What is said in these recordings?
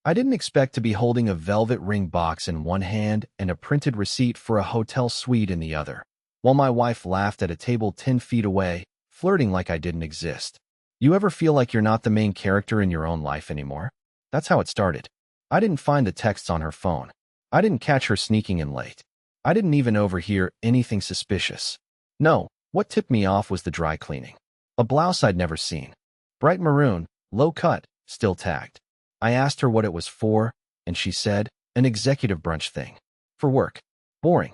I didn't expect to be holding a velvet ring box in one hand and a printed receipt for a hotel suite in the other, while my wife laughed at a table 10 feet away, flirting like I didn't exist. You ever feel like you're not the main character in your own life anymore? That's how it started. I didn't find the texts on her phone. I didn't catch her sneaking in late. I didn't even overhear anything suspicious. No, what tipped me off was the dry cleaning. A blouse I'd never seen. Bright maroon, low cut, still tagged. I asked her what it was for, and she said, an executive brunch thing. For work. Boring.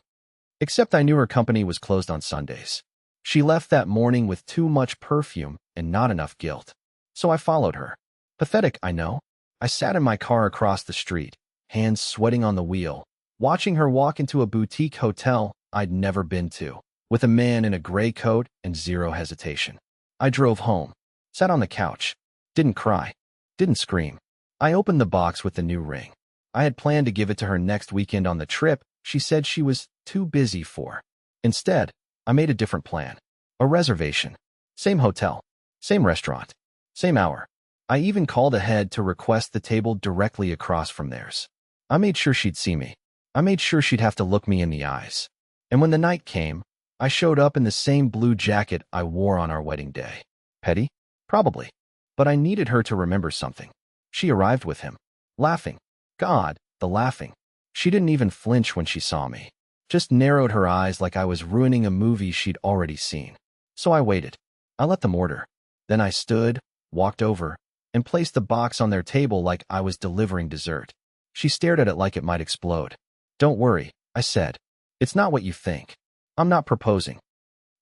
Except I knew her company was closed on Sundays. She left that morning with too much perfume and not enough guilt. So I followed her. Pathetic, I know. I sat in my car across the street, hands sweating on the wheel, watching her walk into a boutique hotel I'd never been to, with a man in a gray coat and zero hesitation. I drove home, sat on the couch, didn't cry, didn't scream. I opened the box with the new ring. I had planned to give it to her next weekend on the trip she said she was too busy for. Instead, I made a different plan. A reservation. Same hotel. Same restaurant. Same hour. I even called ahead to request the table directly across from theirs. I made sure she'd see me. I made sure she'd have to look me in the eyes. And when the night came, I showed up in the same blue jacket I wore on our wedding day. Petty? Probably. But I needed her to remember something. She arrived with him. Laughing. God, the laughing. She didn't even flinch when she saw me. Just narrowed her eyes like I was ruining a movie she'd already seen. So I waited. I let them order. Then I stood, walked over, and placed the box on their table like I was delivering dessert. She stared at it like it might explode. Don't worry, I said. It's not what you think. I'm not proposing.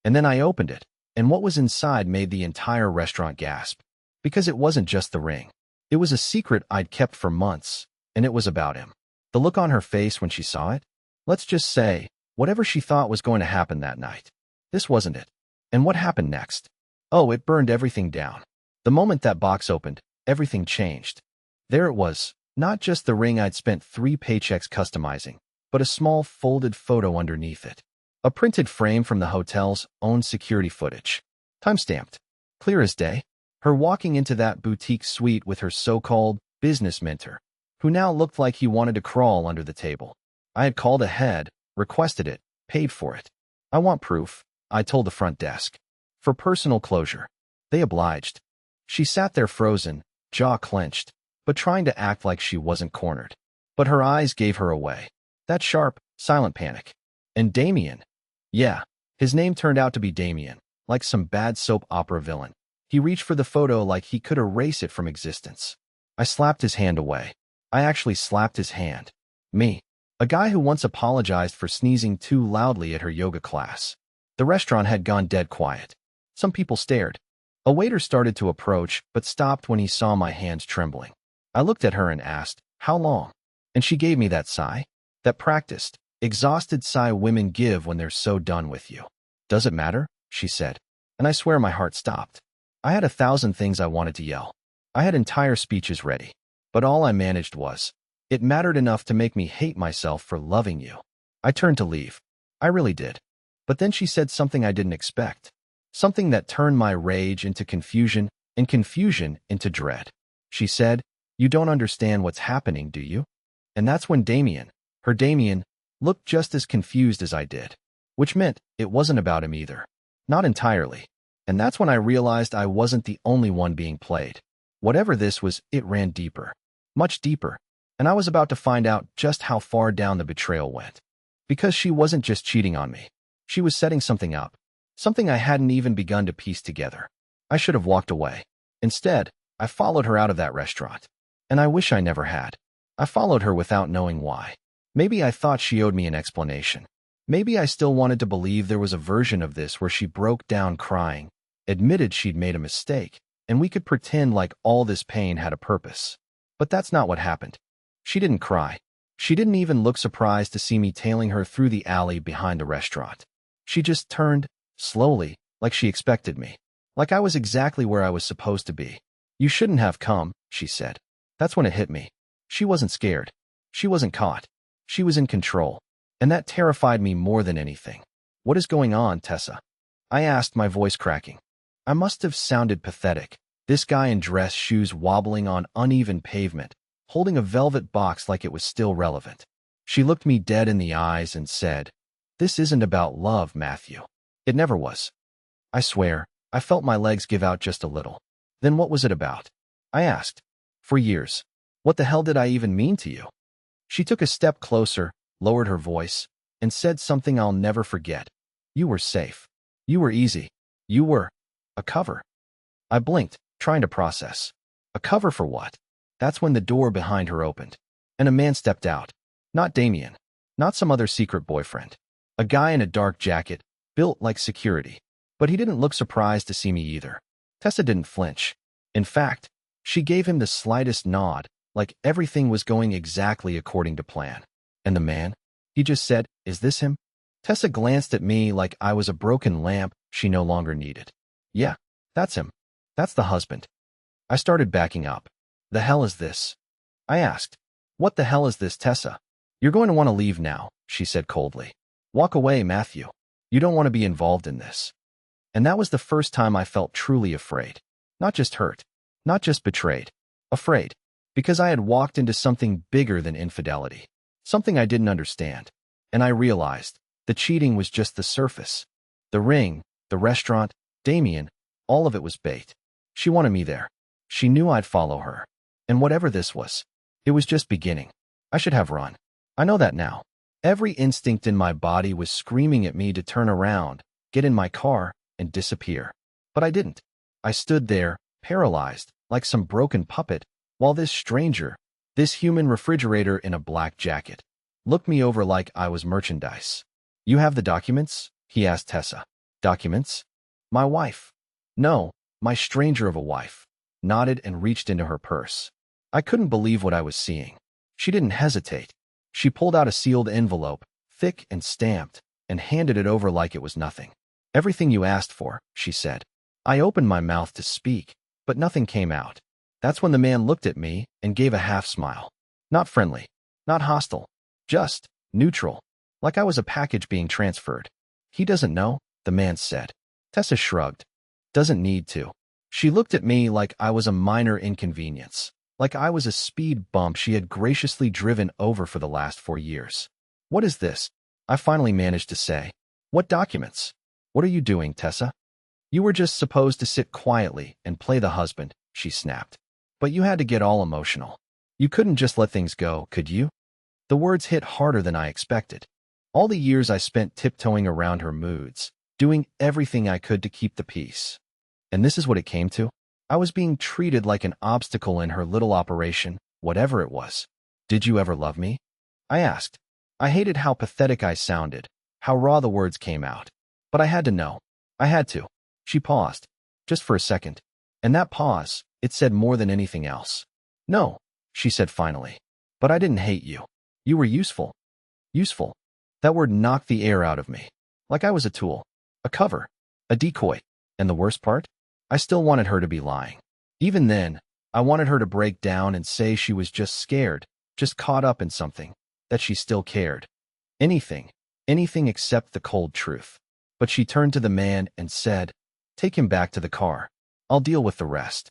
And then I opened it, and what was inside made the entire restaurant gasp. Because it wasn't just the ring. It was a secret I'd kept for months, and it was about him. The look on her face when she saw it? Let's just say, whatever she thought was going to happen that night. This wasn't it. And what happened next? Oh, it burned everything down. The moment that box opened, everything changed. There it was, not just the ring I'd spent 3 paychecks customizing, but a small folded photo underneath it. A printed frame from the hotel's own security footage. Time-stamped. Clear as day. Her walking into that boutique suite with her so-called business mentor, who now looked like he wanted to crawl under the table. I had called ahead, requested it, paid for it. I want proof, I told the front desk. For personal closure. They obliged. She sat there frozen, jaw clenched, but trying to act like she wasn't cornered. But her eyes gave her away. That sharp, silent panic. And Damien. Yeah, his name turned out to be Damien, like some bad soap opera villain. He reached for the photo like he could erase it from existence. I slapped his hand away. I actually slapped his hand. Me. A guy who once apologized for sneezing too loudly at her yoga class. The restaurant had gone dead quiet. Some people stared. A waiter started to approach, but stopped when he saw my hands trembling. I looked at her and asked, how long? And she gave me that sigh. That practiced, exhausted sigh women give when they're so done with you. Does it matter? She said. And I swear my heart stopped. I had 1,000 things I wanted to yell. I had entire speeches ready. But all I managed was, it mattered enough to make me hate myself for loving you. I turned to leave. I really did. But then she said something I didn't expect. Something that turned my rage into confusion and confusion into dread. She said, you don't understand what's happening, do you? And that's when Damien, her Damien, looked just as confused as I did. Which meant it wasn't about him either. Not entirely. And that's when I realized I wasn't the only one being played. Whatever this was, it ran deeper. Much deeper. And I was about to find out just how far down the betrayal went. Because she wasn't just cheating on me. She was setting something up. Something I hadn't even begun to piece together. I should have walked away. Instead, I followed her out of that restaurant. And I wish I never had. I followed her without knowing why. Maybe I thought she owed me an explanation. Maybe I still wanted to believe there was a version of this where she broke down crying, admitted she'd made a mistake, and we could pretend like all this pain had a purpose. But that's not what happened. She didn't cry. She didn't even look surprised to see me tailing her through the alley behind the restaurant. She just turned, slowly, like she expected me. Like I was exactly where I was supposed to be. You shouldn't have come, she said. That's when it hit me. She wasn't scared. She wasn't caught. She was in control. And that terrified me more than anything. What is going on, Tessa? I asked, my voice cracking. I must have sounded pathetic. This guy in dress shoes wobbling on uneven pavement, holding a velvet box like it was still relevant. She looked me dead in the eyes and said, "This isn't about love, Matthew. It never was." I swear, I felt my legs give out just a little. "Then what was it about?" I asked. "For years. What the hell did I even mean to you?" She took a step closer, lowered her voice, and said something I'll never forget. "You were safe. You were easy. You were a cover." I blinked, trying to process. A cover for what? That's when the door behind her opened, and a man stepped out. Not Damien. Not some other secret boyfriend. A guy in a dark jacket, built like security. But he didn't look surprised to see me either. Tessa didn't flinch. In fact, she gave him the slightest nod, like everything was going exactly according to plan. And the man? He just said, "Is this him?" Tessa glanced at me like I was a broken lamp she no longer needed. "Yeah, that's him. That's the husband." I started backing up. "The hell is this?" I asked. "What the hell is this, Tessa?" "You're going to want to leave now," she said coldly. "Walk away, Matthew. You don't want to be involved in this." And that was the first time I felt truly afraid. Not just hurt. Not just betrayed. Afraid. Because I had walked into something bigger than infidelity. Something I didn't understand. And I realized the cheating was just the surface. The ring, the restaurant, Damien, all of it was bait. She wanted me there. She knew I'd follow her. And whatever this was, it was just beginning. I should have run. I know that now. Every instinct in my body was screaming at me to turn around, get in my car, and disappear. But I didn't. I stood there, paralyzed, like some broken puppet, while this stranger, this human refrigerator in a black jacket, looked me over like I was merchandise. "You have the documents?" he asked Tessa. "Documents?" "My wife." "No, my stranger of a wife," nodded and reached into her purse. I couldn't believe what I was seeing. She didn't hesitate. She pulled out a sealed envelope, thick and stamped, and handed it over like it was nothing. "Everything you asked for," she said. I opened my mouth to speak, but nothing came out. That's when the man looked at me and gave a half smile. Not friendly, not hostile, just neutral, like I was a package being transferred. "He doesn't know," the man said. Tessa shrugged. "Doesn't need to." She looked at me like I was a minor inconvenience, like I was a speed bump she had graciously driven over for the last 4 years. "What is this?" I finally managed to say. "What documents? What are you doing, Tessa?" "You were just supposed to sit quietly and play the husband," she snapped. "But you had to get all emotional. You couldn't just let things go, could you?" The words hit harder than I expected. All the years I spent tiptoeing around her moods, doing everything I could to keep the peace. And this is what it came to? I was being treated like an obstacle in her little operation, whatever it was. "Did you ever love me?" I asked. I hated how pathetic I sounded, how raw the words came out. But I had to know. I had to. She paused, just for a second. And that pause, it said more than anything else. "No," she said finally. "But I didn't hate you. You were useful." Useful. That word knocked the air out of me. Like I was a tool, a cover, a decoy. And the worst part? I still wanted her to be lying. Even then, I wanted her to break down and say she was just scared, just caught up in something, that she still cared. Anything except the cold truth. But she turned to the man and said, "Take him back to the car. I'll deal with the rest."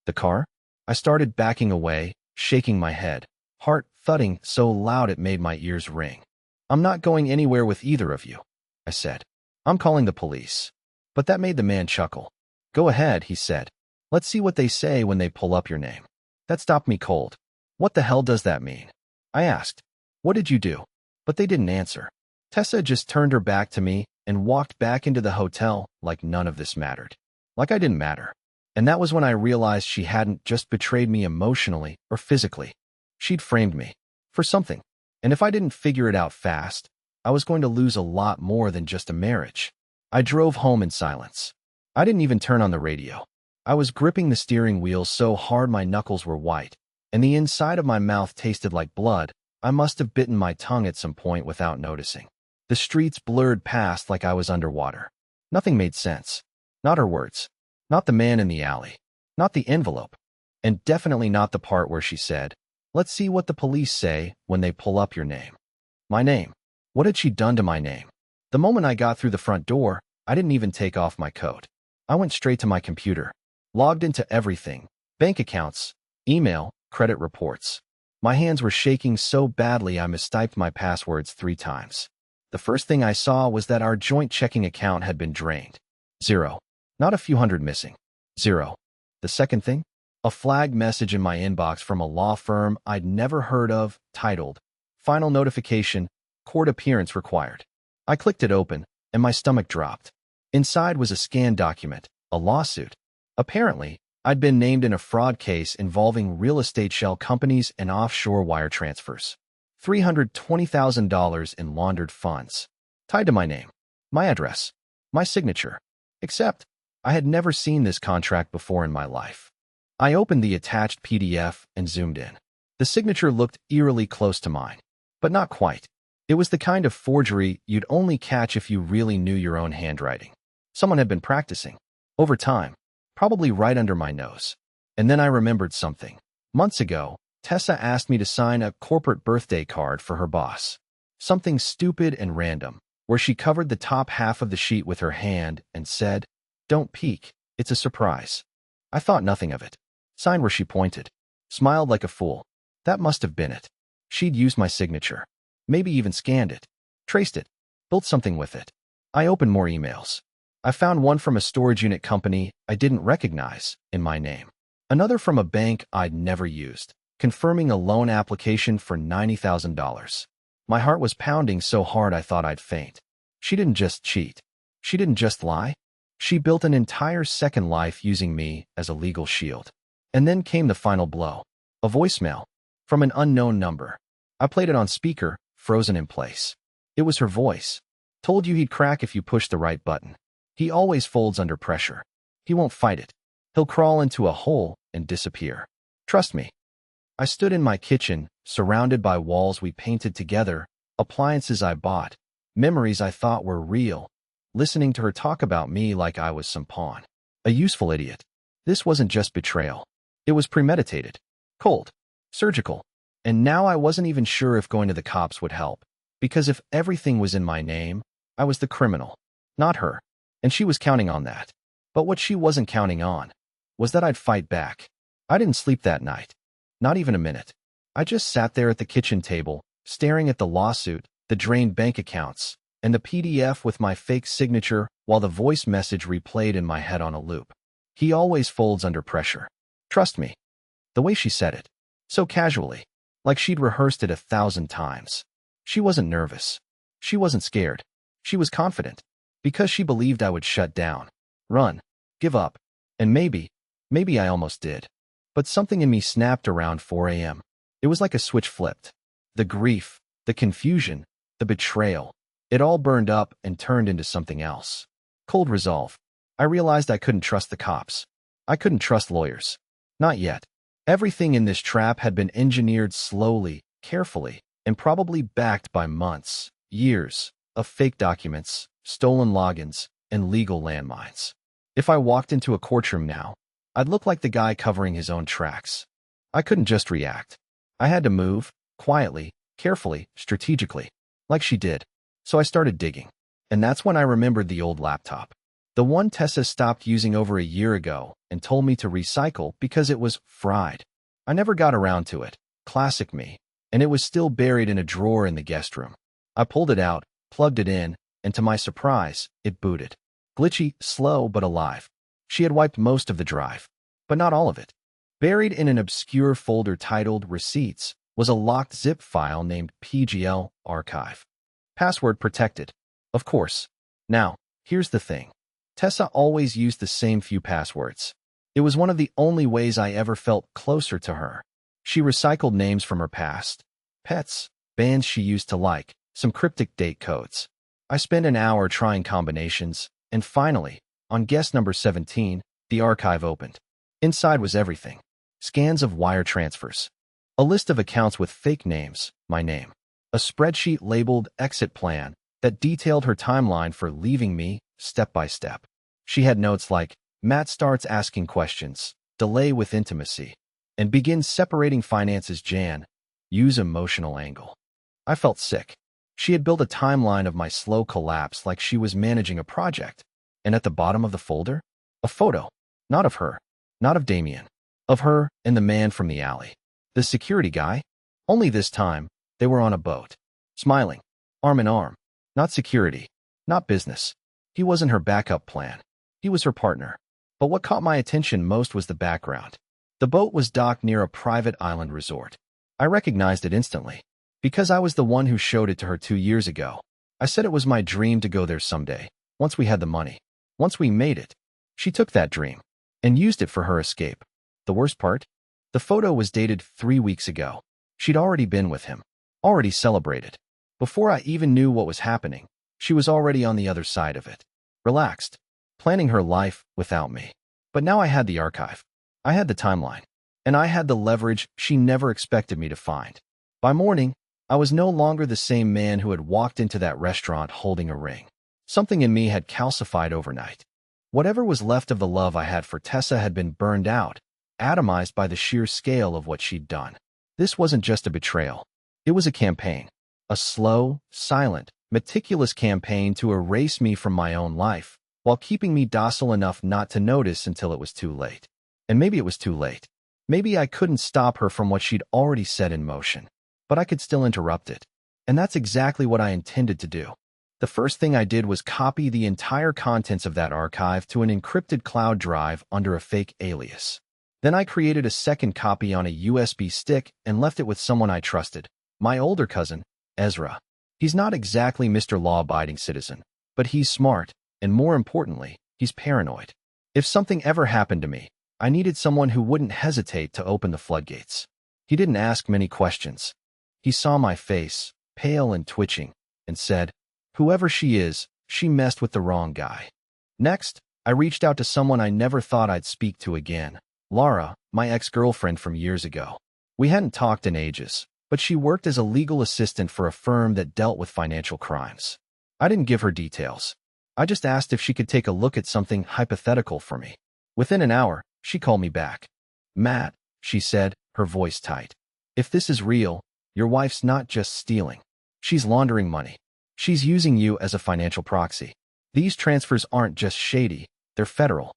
"The car?" I started backing away, shaking my head, heart thudding so loud it made my ears ring. "I'm not going anywhere with either of you," I said. "I'm calling the police." But that made the man chuckle. "Go ahead," he said. "Let's see what they say when they pull up your name." That stopped me cold. "What the hell does that mean?" I asked. "What did you do?" But they didn't answer. Tessa just turned her back to me and walked back into the hotel like none of this mattered. Like I didn't matter. And that was when I realized she hadn't just betrayed me emotionally or physically. She'd framed me for something. And if I didn't figure it out fast, I was going to lose a lot more than just a marriage. I drove home in silence. I didn't even turn on the radio. I was gripping the steering wheel so hard my knuckles were white, and the inside of my mouth tasted like blood. I must have bitten my tongue at some point without noticing. The streets blurred past like I was underwater. Nothing made sense. Not her words. Not the man in the alley. Not the envelope. And definitely not the part where she said, "Let's see what the police say when they pull up your name." My name. What had she done to my name? The moment I got through the front door, I didn't even take off my coat. I went straight to my computer, logged into everything, bank accounts, email, credit reports. My hands were shaking so badly I mistyped my passwords 3 times. The first thing I saw was that our joint checking account had been drained. 0. Not a few hundred missing. 0. The second thing? A flagged message in my inbox from a law firm I'd never heard of, titled, "Final notification, court appearance required." I clicked it open, and my stomach dropped. Inside was a scanned document, a lawsuit. Apparently, I'd been named in a fraud case involving real estate shell companies and offshore wire transfers. $320,000 in laundered funds, tied to my name, my address, my signature. Except, I had never seen this contract before in my life. I opened the attached PDF and zoomed in. The signature looked eerily close to mine, but not quite. It was the kind of forgery you'd only catch if you really knew your own handwriting. Someone had been practicing, over time, probably right under my nose. And then I remembered something. Months ago, Tessa asked me to sign a corporate birthday card for her boss. Something stupid and random, where she covered the top half of the sheet with her hand and said, "Don't peek, it's a surprise." I thought nothing of it. Signed where she pointed. Smiled like a fool. That must have been it. She'd used my signature. Maybe even scanned it. Traced it. Built something with it. I opened more emails. I found one from a storage unit company I didn't recognize in my name. Another from a bank I'd never used, confirming a loan application for $90,000. My heart was pounding so hard I thought I'd faint. She didn't just cheat. She didn't just lie. She built an entire second life using me as a legal shield. And then came the final blow. A voicemail from an unknown number. I played it on speaker, frozen in place. It was her voice. Told you he'd crack if you pushed the right button. He always folds under pressure. He won't fight it. He'll crawl into a hole and disappear. Trust me. I stood in my kitchen, surrounded by walls we painted together, appliances I bought, memories I thought were real, listening to her talk about me like I was some pawn. A useful idiot. This wasn't just betrayal. It was premeditated, cold, surgical. And now I wasn't even sure if going to the cops would help. Because if everything was in my name, I was the criminal, not her. And she was counting on that. But what she wasn't counting on was that I'd fight back. I didn't sleep that night. Not even a minute. I just sat there at the kitchen table, staring at the lawsuit, the drained bank accounts, and the PDF with my fake signature while the voice message replayed in my head on a loop. He always folds under pressure. Trust me. The way she said it. So casually. Like she'd rehearsed it 1,000 times. She wasn't nervous. She wasn't scared. She was confident. Because she believed I would shut down. Run. Give up. And maybe I almost did. But something in me snapped around 4 a.m. It was like a switch flipped. The grief, the confusion, the betrayal. It all burned up and turned into something else. Cold resolve. I realized I couldn't trust the cops. I couldn't trust lawyers. Not yet. Everything in this trap had been engineered slowly, carefully, and probably backed by months, years, of fake documents, stolen logins, and legal landmines. If I walked into a courtroom now, I'd look like the guy covering his own tracks. I couldn't just react. I had to move, quietly, carefully, strategically, like she did. So I started digging. And that's when I remembered the old laptop. The one Tessa stopped using over a year ago and told me to recycle because it was fried. I never got around to it. Classic me. And it was still buried in a drawer in the guest room. I pulled it out, plugged it in, and to my surprise, it booted. Glitchy, slow, but alive. She had wiped most of the drive, but not all of it. Buried in an obscure folder titled Receipts was a locked zip file named PGL Archive. Password protected. Of course. Now, here's the thing. Tessa always used the same few passwords. It was one of the only ways I ever felt closer to her. She recycled names from her past. Pets, bands she used to like, some cryptic date codes. I spent an hour trying combinations, and finally, on guest number 17, the archive opened. Inside was everything. Scans of wire transfers. A list of accounts with fake names, my name. A spreadsheet labeled Exit Plan that detailed her timeline for leaving me, step by step. She had notes like, Matt starts asking questions, delay with intimacy, and begins separating finances Jan, use emotional angle. I felt sick. She had built a timeline of my slow collapse like she was managing a project. And at the bottom of the folder, a photo. Not of her, not of Damien. Of her and the man from the alley. The security guy. Only this time, they were on a boat. Smiling. Arm in arm. Not security. Not business. He wasn't her backup plan. He was her partner. But what caught my attention most was the background. The boat was docked near a private island resort. I recognized it instantly. Because I was the one who showed it to her 2 years ago. I said it was my dream to go there someday, once we had the money. Once we made it. She took that dream and used it for her escape. The worst part? The photo was dated 3 weeks ago. She'd already been with him. Already celebrated. Before I even knew what was happening, she was already on the other side of it. Relaxed. Planning her life without me. But now I had the archive. I had the timeline. And I had the leverage she never expected me to find. By morning, I was no longer the same man who had walked into that restaurant holding a ring. Something in me had calcified overnight. Whatever was left of the love I had for Tessa had been burned out, atomized by the sheer scale of what she'd done. This wasn't just a betrayal. It was a campaign. A slow, silent, meticulous campaign to erase me from my own life, while keeping me docile enough not to notice until it was too late. And maybe it was too late. Maybe I couldn't stop her from what she'd already set in motion. But I could still interrupt it. And that's exactly what I intended to do. The first thing I did was copy the entire contents of that archive to an encrypted cloud drive under a fake alias. Then I created a second copy on a USB stick and left it with someone I trusted, my older cousin, Ezra. He's not exactly Mr. Law-abiding citizen, but he's smart, and more importantly, he's paranoid. If something ever happened to me, I needed someone who wouldn't hesitate to open the floodgates. He didn't ask many questions. He saw my face, pale and twitching, and said, "Whoever she is, she messed with the wrong guy." Next, I reached out to someone I never thought I'd speak to again, Laura, my ex-girlfriend from years ago. We hadn't talked in ages, but she worked as a legal assistant for a firm that dealt with financial crimes. I didn't give her details. I just asked if she could take a look at something hypothetical for me. Within an hour, she called me back. "Matt," she said, her voice tight. "If this is real, your wife's not just stealing. She's laundering money. She's using you as a financial proxy. These transfers aren't just shady, they're federal."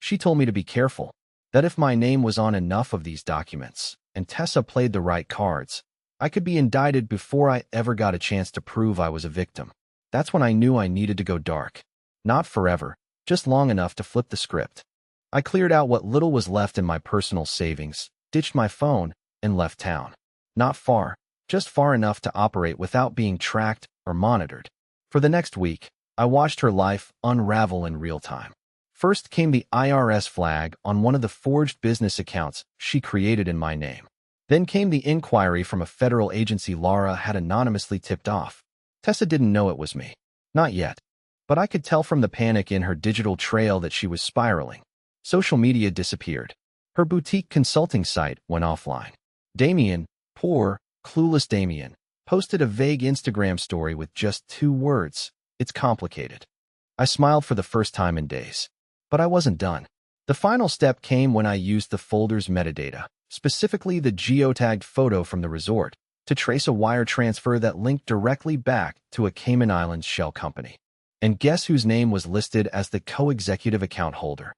She told me to be careful, that if my name was on enough of these documents, and Tessa played the right cards, I could be indicted before I ever got a chance to prove I was a victim. That's when I knew I needed to go dark. Not forever, just long enough to flip the script. I cleared out what little was left in my personal savings, ditched my phone, and left town. Not far, just far enough to operate without being tracked or monitored. For the next week, I watched her life unravel in real time. First came the IRS flag on one of the forged business accounts she created in my name. Then came the inquiry from a federal agency Laura had anonymously tipped off. Tessa didn't know it was me. Not yet. But I could tell from the panic in her digital trail that she was spiraling. Social media disappeared. Her boutique consulting site went offline. Damien, poor, clueless Damien, posted a vague Instagram story with just 2 words. "It's complicated." I smiled for the first time in days. But I wasn't done. The final step came when I used the folder's metadata, specifically the geotagged photo from the resort, to trace a wire transfer that linked directly back to a Cayman Islands shell company. And guess whose name was listed as the co-executive account holder?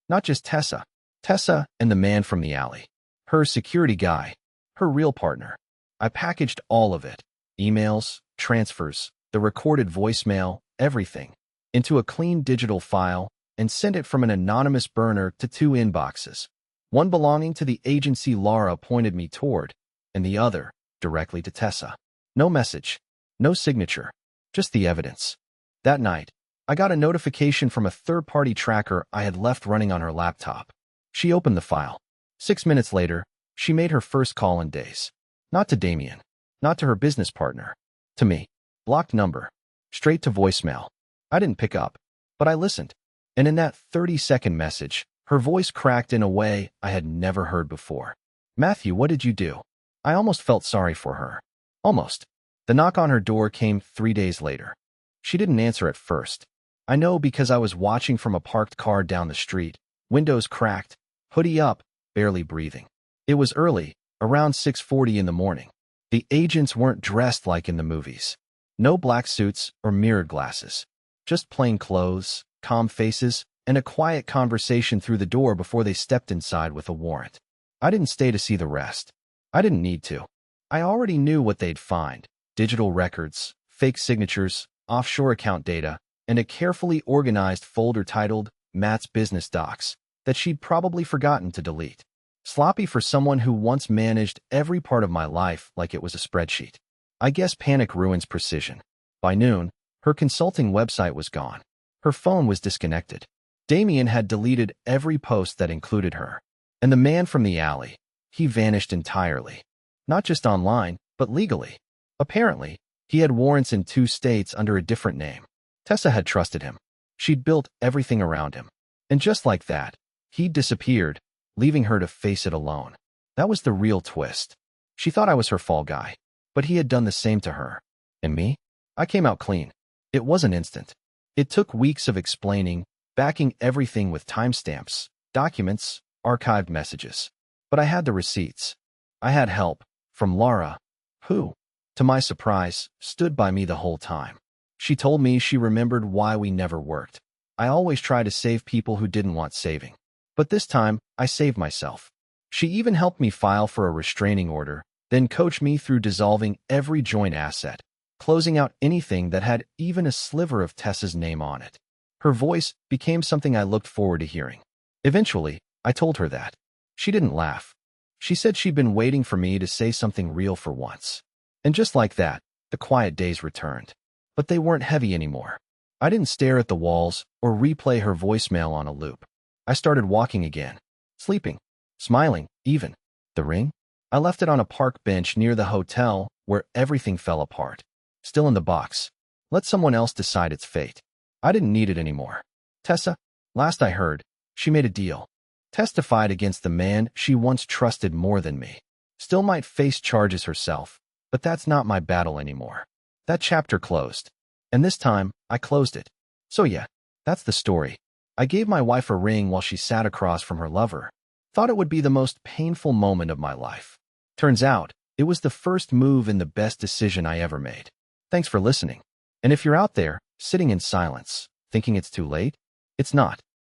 Not just Tessa. Tessa and the man from the alley. Her security guy. Her real partner. I packaged all of it. Emails, transfers, the recorded voicemail, everything. Into a clean digital file and sent it from an anonymous burner to 2 inboxes. One belonging to the agency Laura pointed me toward, and the other directly to Tessa. No message. No signature. Just the evidence. That night, I got a notification from a third-party tracker I had left running on her laptop. She opened the file. 6 minutes later, she made her first call in days. Not to Damien. Not to her business partner. To me. Blocked number. Straight to voicemail. I didn't pick up, but I listened. And in that 30-second message, her voice cracked in a way I had never heard before. "Matthew, what did you do?" I almost felt sorry for her. Almost. The knock on her door came 3 days later. She didn't answer at first. I know because I was watching from a parked car down the street, windows cracked, hoodie up, barely breathing. It was early, around 6:40 in the morning. The agents weren't dressed like in the movies. No black suits or mirrored glasses. Just plain clothes, calm faces, and a quiet conversation through the door before they stepped inside with a warrant. I didn't stay to see the rest. I didn't need to. I already knew what they'd find: digital records, fake signatures, offshore account data, and a carefully organized folder titled Matt's Business Docs that she'd probably forgotten to delete. Sloppy for someone who once managed every part of my life like it was a spreadsheet. I guess panic ruins precision. By noon, her consulting website was gone. Her phone was disconnected. Damien had deleted every post that included her. And the man from the alley, he vanished entirely. Not just online, but legally. Apparently, he had warrants in 2 states under a different name. Tessa had trusted him. She'd built everything around him. And just like that, he'd disappeared, leaving her to face it alone. That was the real twist. She thought I was her fall guy, but he had done the same to her. And me? I came out clean. It wasn't instant. It took weeks of explaining, backing everything with timestamps, documents, archived messages. But I had the receipts. I had help from Laura, who, to my surprise, stood by me the whole time. She told me she remembered why we never worked. I always try to save people who didn't want saving. But this time, I saved myself. She even helped me file for a restraining order, then coached me through dissolving every joint asset, closing out anything that had even a sliver of Tessa's name on it. Her voice became something I looked forward to hearing. Eventually, I told her that. She didn't laugh. She said she'd been waiting for me to say something real for once. And just like that, the quiet days returned. But they weren't heavy anymore. I didn't stare at the walls or replay her voicemail on a loop. I started walking again, sleeping, smiling, even. The ring? I left it on a park bench near the hotel where everything fell apart. Still in the box. Let someone else decide its fate. I didn't need it anymore. Tessa, last I heard, she made a deal. Testified against the man she once trusted more than me. Still might face charges herself, but that's not my battle anymore. That chapter closed. And this time, I closed it. So yeah, that's the story. I gave my wife a ring while she sat across from her lover. Thought it would be the most painful moment of my life. Turns out, it was the first move in the best decision I ever made. Thanks for listening. And if you're out there, sitting in silence, thinking it's too late, it's not.